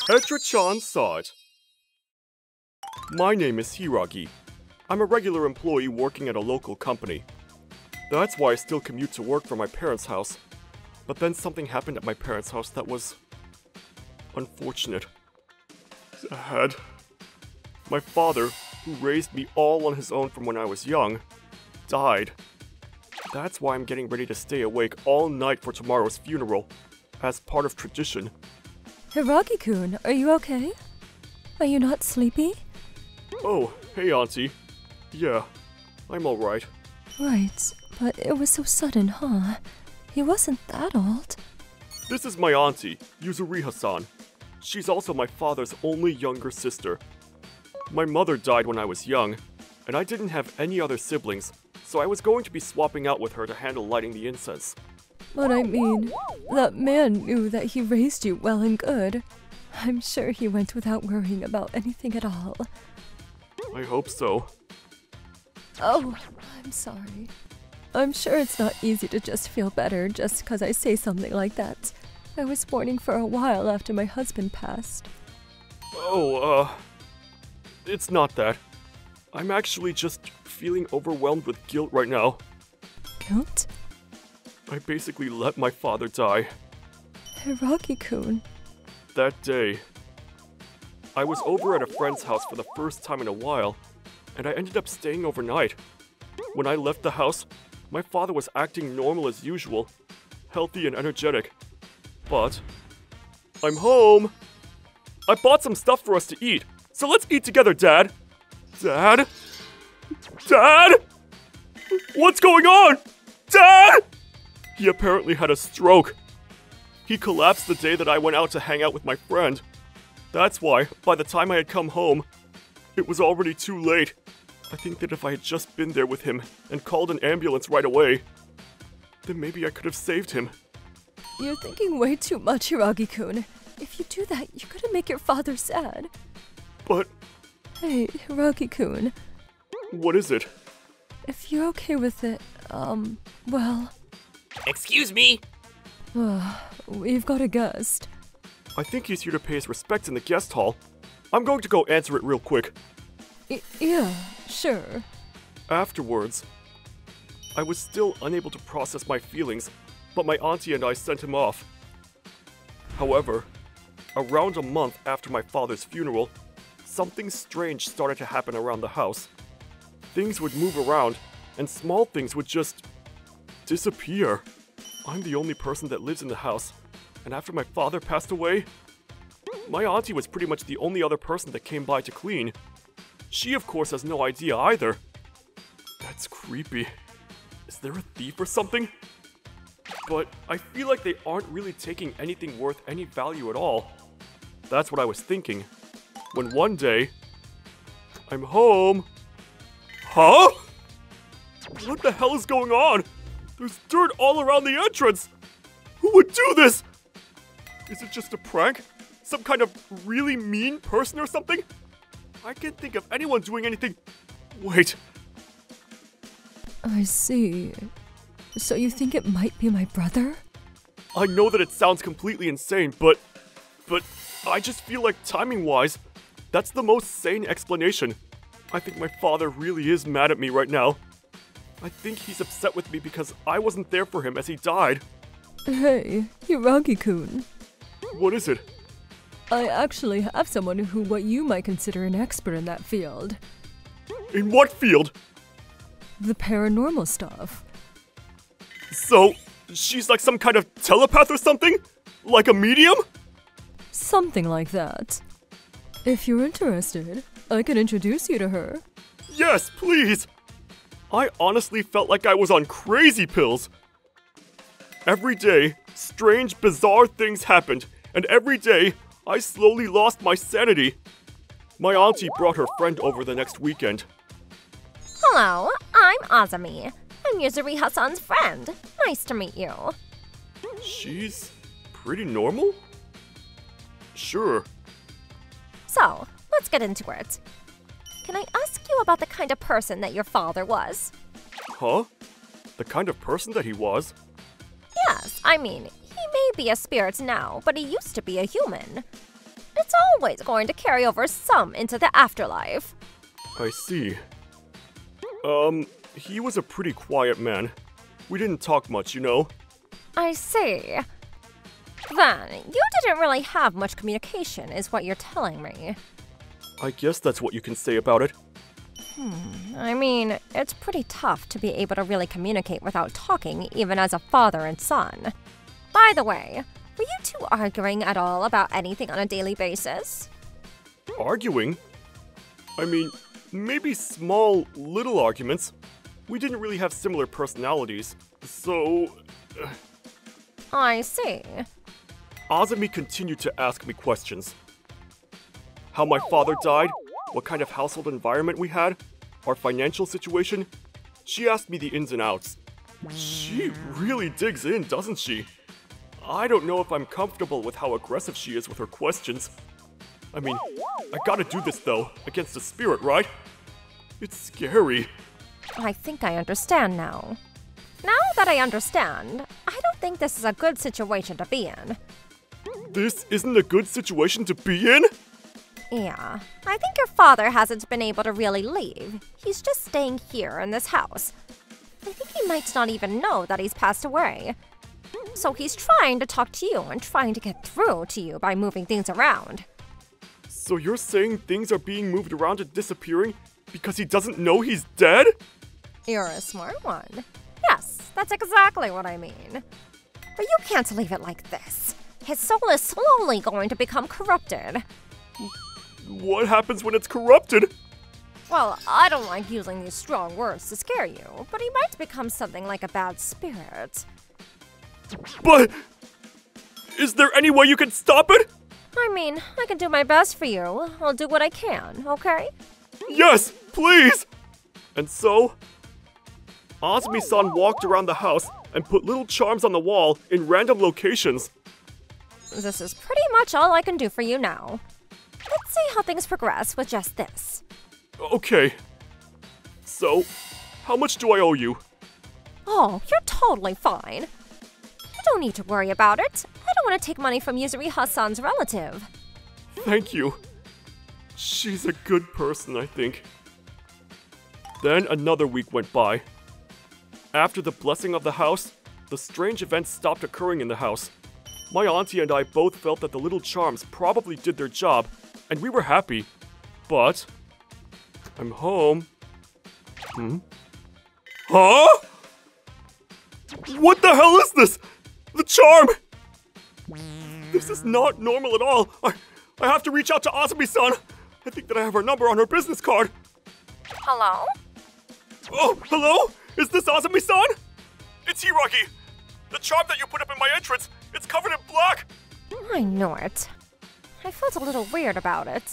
Etra-chan saw it. My name is Hiragi. I'm a regular employee working at a local company. That's why I still commute to work from my parents' house. But then something happened at my parents' house that was unfortunate. Sad. My father, who raised me all on his own from when I was young, died. That's why I'm getting ready to stay awake all night for tomorrow's funeral, as part of tradition. Hiragi-kun, are you okay? Are you not sleepy? Oh, hey Auntie. Yeah, I'm alright. Right, but it was so sudden, huh? He wasn't that old. This is my auntie, Yuzuriha-san. She's also my father's only younger sister. My mother died when I was young, and I didn't have any other siblings, so I was going to be swapping out with her to handle lighting the incense. But I mean, that man knew that he raised you well and good. I'm sure he went without worrying about anything at all. I hope so. Oh, I'm sorry. I'm sure it's not easy to just feel better just because I say something like that. I was mourning for a while after my husband passed. Oh, it's not that. I'm actually just feeling overwhelmed with guilt right now. Guilt? I basically let my father die. Hiragi-kun. That day, I was over at a friend's house for the first time in a while, and I ended up staying overnight. When I left the house, my father was acting normal as usual, healthy and energetic. But I'm home! I bought some stuff for us to eat, so let's eat together, Dad! Dad? Dad? What's going on? Dad! He apparently had a stroke. He collapsed the day that I went out to hang out with my friend. That's why, by the time I had come home, it was already too late. I think that if I had just been there with him and called an ambulance right away, then maybe I could have saved him. You're thinking way too much, Hiragi-kun. If you do that, you're gonna make your father sad. But... Hey, Hiragi-kun. What is it? If you're okay with it, well... Excuse me? We've got a guest. I think he's here to pay his respects in the guest hall. I'm going to go answer it real quick. Yeah, sure. Afterwards, I was still unable to process my feelings, but my auntie and I sent him off. However, around a month after my father's funeral, something strange started to happen around the house. Things would move around, and small things would just disappear. I'm the only person that lives in the house, and after my father passed away, my auntie was pretty much the only other person that came by to clean. She, of course, has no idea either. That's creepy. Is there a thief or something? But I feel like they aren't really taking anything worth any value at all. That's what I was thinking. When one day, I'm home. Huh? What the hell is going on? There's dirt all around the entrance! Who would do this? Is it just a prank? Some kind of really mean person or something? I can't think of anyone doing anything. Wait. I see. So you think it might be my brother? I know that it sounds completely insane, but I just feel like timing-wise, that's the most sane explanation. I think my father really is mad at me right now. I think he's upset with me because I wasn't there for him as he died. Hey, Hiragi-kun. What is it? I actually have someone who what you might consider an expert in that field. In what field? The paranormal stuff. So, she's like some kind of telepath or something? Like a medium? Something like that. If you're interested, I can introduce you to her. Yes, please! I honestly felt like I was on crazy pills. Every day, strange, bizarre things happened, and every day, I slowly lost my sanity. My auntie brought her friend over the next weekend. Hello, I'm Azumi. I'm Yuzuri Hassan's friend. Nice to meet you. She's pretty normal? Sure. So, let's get into it. Can I ask you about the kind of person that your father was? Huh? The kind of person that he was? Yes, I mean, he may be a spirit now, but he used to be a human. It's always going to carry over some into the afterlife. I see. He was a pretty quiet man. We didn't talk much, you know? I see. Then, you didn't really have much communication, is what you're telling me. I guess that's what you can say about it. I mean, it's pretty tough to be able to really communicate without talking, even as a father and son. By the way, were you two arguing at all about anything on a daily basis? Arguing? I mean, maybe small, little arguments. We didn't really have similar personalities, so... I see. Azumi continued to ask me questions. How my father died, what kind of household environment we had, our financial situation. She asked me the ins and outs. She really digs in, doesn't she? I don't know if I'm comfortable with how aggressive she is with her questions. I mean, I gotta do this though, against the spirit, right? It's scary. I think I understand now. Now that I understand, I don't think this is a good situation to be in. This isn't a good situation to be in? Yeah, I think your father hasn't been able to really leave. He's just staying here in this house. I think he might not even know that he's passed away. So he's trying to talk to you and trying to get through to you by moving things around. So you're saying things are being moved around and disappearing because he doesn't know he's dead? You're a smart one. Yes, that's exactly what I mean. But you can't leave it like this. His soul is slowly going to become corrupted. What happens when it's corrupted? Well, I don't like using these strong words to scare you, but he might become something like a bad spirit. But... is there any way you can stop it? I mean, I can do my best for you. I'll do what I can, okay? Yes, please! And so... Azumi-san walked around the house and put little charms on the wall in random locations. This is pretty much all I can do for you now. Let's see how things progress with just this. Okay. So, how much do I owe you? Oh, you're totally fine. You don't need to worry about it. I don't want to take money from Yuzuri Hassan's relative. Thank you. She's a good person, I think. Then another week went by. After the blessing of the house, the strange events stopped occurring in the house. My auntie and I both felt that the little charms probably did their job, and we were happy. But... I'm home. Huh? What the hell is this? The charm! This is not normal at all. I have to reach out to Azumi-san. I think that I have her number on her business card. Hello? Oh, hello? Is this Azumi-san? It's Hiragi. The charm that you put up in my entrance, it's covered in black. I know it. I felt a little weird about it.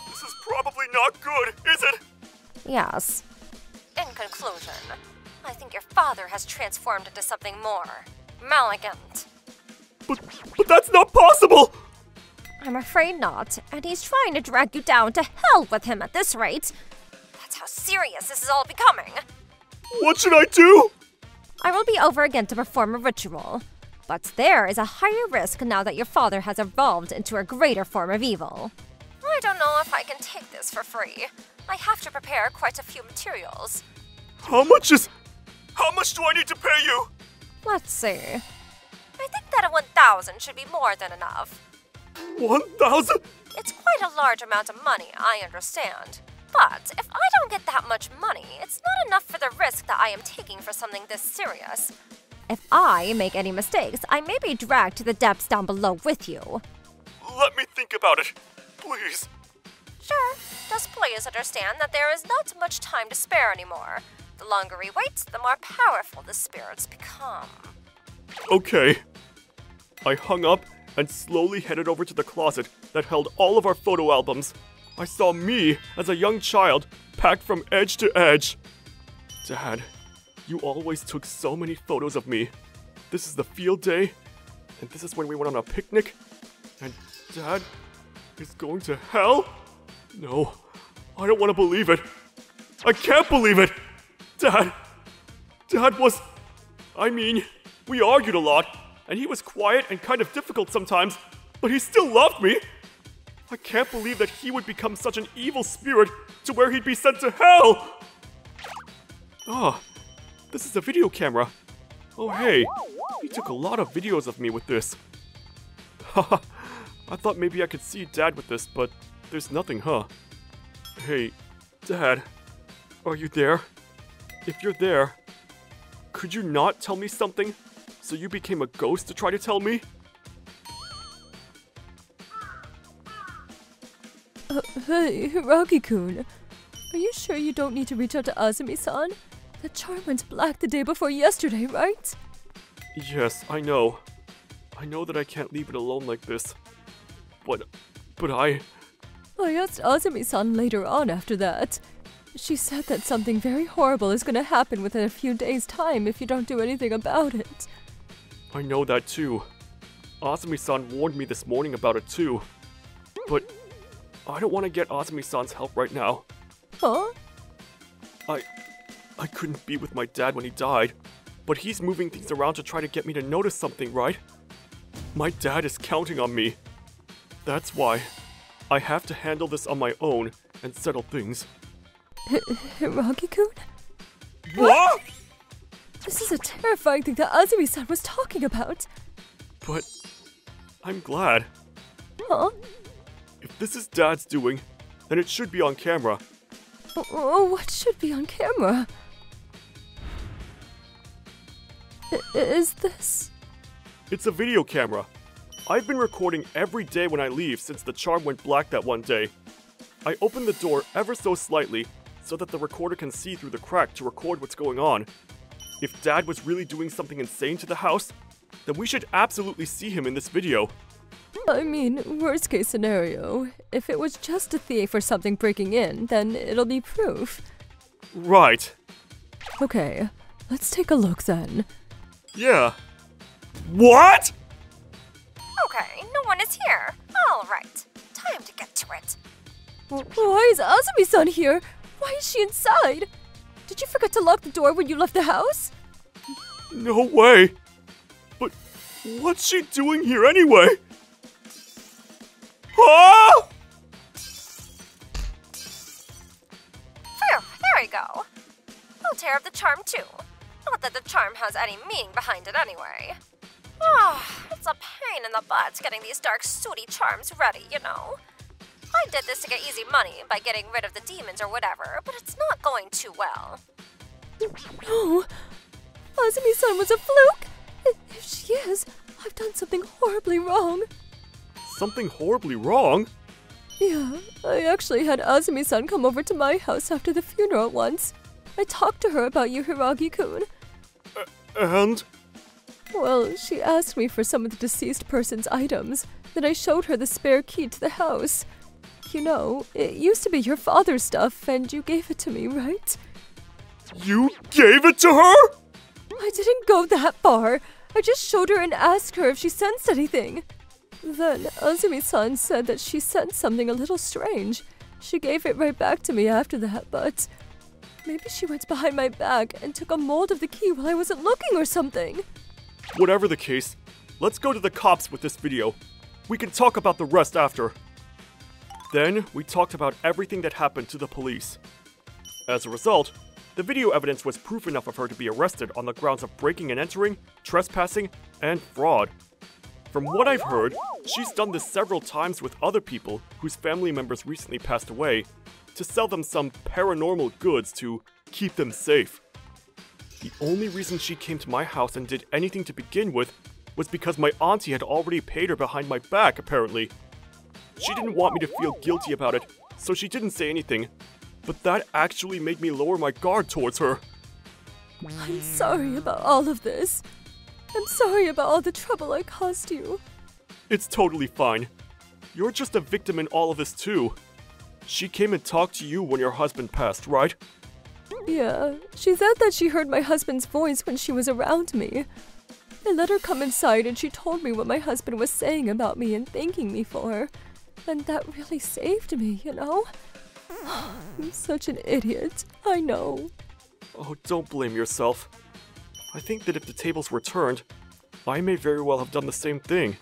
This is probably not good, is it? Yes. In conclusion, I think your father has transformed into something more malignant. But that's not possible! I'm afraid not, and he's trying to drag you down to hell with him at this rate. That's how serious this is all becoming. What should I do? I will be over again to perform a ritual. But there is a higher risk now that your father has evolved into a greater form of evil. I don't know if I can take this for free. I have to prepare quite a few materials. How much do I need to pay you? Let's see. I think that a 1,000 should be more than enough. 1,000? It's quite a large amount of money, I understand. But if I don't get that much money, it's not enough for the risk that I am taking for something this serious. If I make any mistakes, I may be dragged to the depths down below with you. Let me think about it, please. Sure, just please understand that there is not much time to spare anymore. The longer we wait, the more powerful the spirits become. Okay. I hung up and slowly headed over to the closet that held all of our photo albums. I saw me as a young child, packed from edge to edge. Dad, you always took so many photos of me. This is the field day, and this is when we went on a picnic, and Dad is going to hell? No, I don't want to believe it. I can't believe it! Dad was... I mean, we argued a lot, and he was quiet and kind of difficult sometimes, but he still loved me. I can't believe that he would become such an evil spirit to where he'd be sent to hell! Oh, this is a video camera. Oh hey, he took a lot of videos of me with this. Haha, I thought maybe I could see Dad with this, but there's nothing, huh? Hey, Dad, are you there? If you're there, could you not tell me something? So you became a ghost to try to tell me? Hey, Hiragi-kun. Are you sure you don't need to reach out to Azumi-san? The charm went black the day before yesterday, right? Yes, I know. I know that I can't leave it alone like this. But I asked Azumi-san later on after that. She said that something very horrible is gonna happen within a few days' time if you don't do anything about it. I know that too. Azumi-san warned me this morning about it too. But I don't want to get Azumi-san's help right now. Huh? I couldn't be with my dad when he died, but he's moving things around to try to get me to notice something, right? My dad is counting on me. That's why I have to handle this on my own and settle things. Hiragi-kun? What? This is a terrifying thing that Azumi-san was talking about. But I'm glad. Huh? If this is Dad's doing, then it should be on camera. Oh, what should be on camera? Is this? It's a video camera. I've been recording every day when I leave since the charm went black that one day. I opened the door ever so slightly so that the recorder can see through the crack to record what's going on. If Dad was really doing something insane to the house, then we should absolutely see him in this video. I mean, worst case scenario, if it was just a thief or something breaking in, then it'll be proof. Right. Okay, let's take a look then. Yeah. What? Okay, no one is here. All right, time to get to it. Why is Azumi-san here? Why is she inside? Did you forget to lock the door when you left the house? No way. But what's she doing here anyway? Huh? Phew, there we go. I'll tear up the charm too. Not that the charm has any meaning behind it anyway. Oh, it's a pain in the butt getting these dark sooty charms ready, you know. I did this to get easy money by getting rid of the demons or whatever, but it's not going too well. No, Azumi-san was a fluke. If she is, I've done something horribly wrong. Something horribly wrong? Yeah, I actually had Azumi-san come over to my house after the funeral once. I talked to her about you, Hiragi-kun. And? Well, she asked me for some of the deceased person's items. Then I showed her the spare key to the house. You know, it used to be your father's stuff, and you gave it to me, right? You gave it to her? I didn't go that far. I just showed her and asked her if she sensed anything. Then Azumi-san said that she sensed something a little strange. She gave it right back to me after that, but maybe she went behind my back and took a mold of the key while I wasn't looking or something. Whatever the case, let's go to the cops with this video. We can talk about the rest after. Then, we talked about everything that happened to the police. As a result, the video evidence was proof enough of her to be arrested on the grounds of breaking and entering, trespassing, and fraud. From what I've heard, she's done this several times with other people whose family members recently passed away to sell them some paranormal goods to keep them safe. The only reason she came to my house and did anything to begin with was because my auntie had already paid her behind my back, apparently. She didn't want me to feel guilty about it, so she didn't say anything, but that actually made me lower my guard towards her. I'm sorry about all of this. I'm sorry about all the trouble I caused you. It's totally fine. You're just a victim in all of this too. She came and talked to you when your husband passed, right? Yeah, she said that she heard my husband's voice when she was around me. I let her come inside and she told me what my husband was saying about me and thanking me for. And that really saved me, you know? I'm such an idiot, I know. Oh, don't blame yourself. I think that if the tables were turned, I may very well have done the same thing.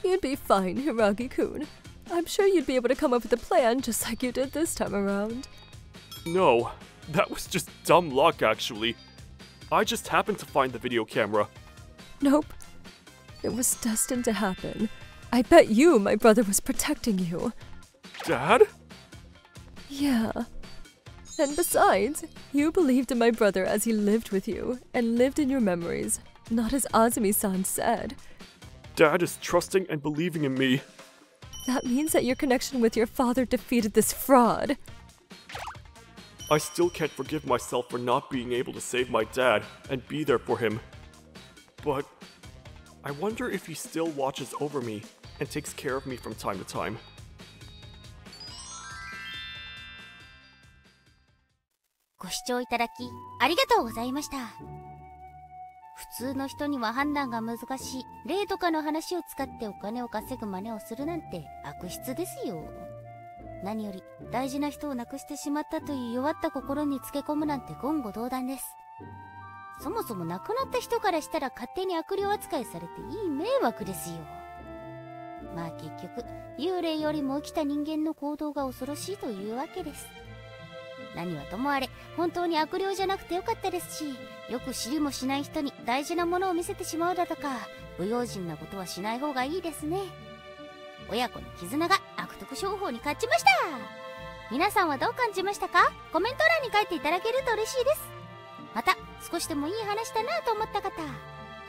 You'd be fine, Hiragi-kun. I'm sure you'd be able to come up with a plan just like you did this time around. No, that was just dumb luck actually. I just happened to find the video camera. Nope. It was destined to happen. I bet you my brother was protecting you. Dad? Yeah. And besides, you believed in my brother as he lived with you and lived in your memories, not as Azumi-san said. Dad is trusting and believing in me. That means that your connection with your father defeated this fraud. I still can't forgive myself for not being able to save my dad and be there for him. But I wonder if he still watches over me and takes care of me from time to time. ご視聴いただきありがとうございました。普通の人には判断が難しい霊とかの話を使ってお金を稼ぐ真似をするなんて悪質ですよ。何より大事な人を亡くしてしまったという弱った心につけ込むなんて言語道断です。そもそも亡くなった人からしたら勝手に悪霊扱いされていい迷惑ですよ。まあ結局幽霊よりも生きた人間の行動が恐ろしいというわけです。何はともあれ本当に悪霊じゃなくてよかったですし、よく知りもしない人に大事なものを見せてしまうだとか不用心なことはしない方がいいですね。親子の絆が悪徳商法に勝ちました。皆さんはどう感じましたか？コメント欄に書いていただけると嬉しいです。また少しでもいい話だなと思った方、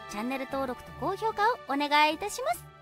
チャンネル登録と高評価をお願いいたします。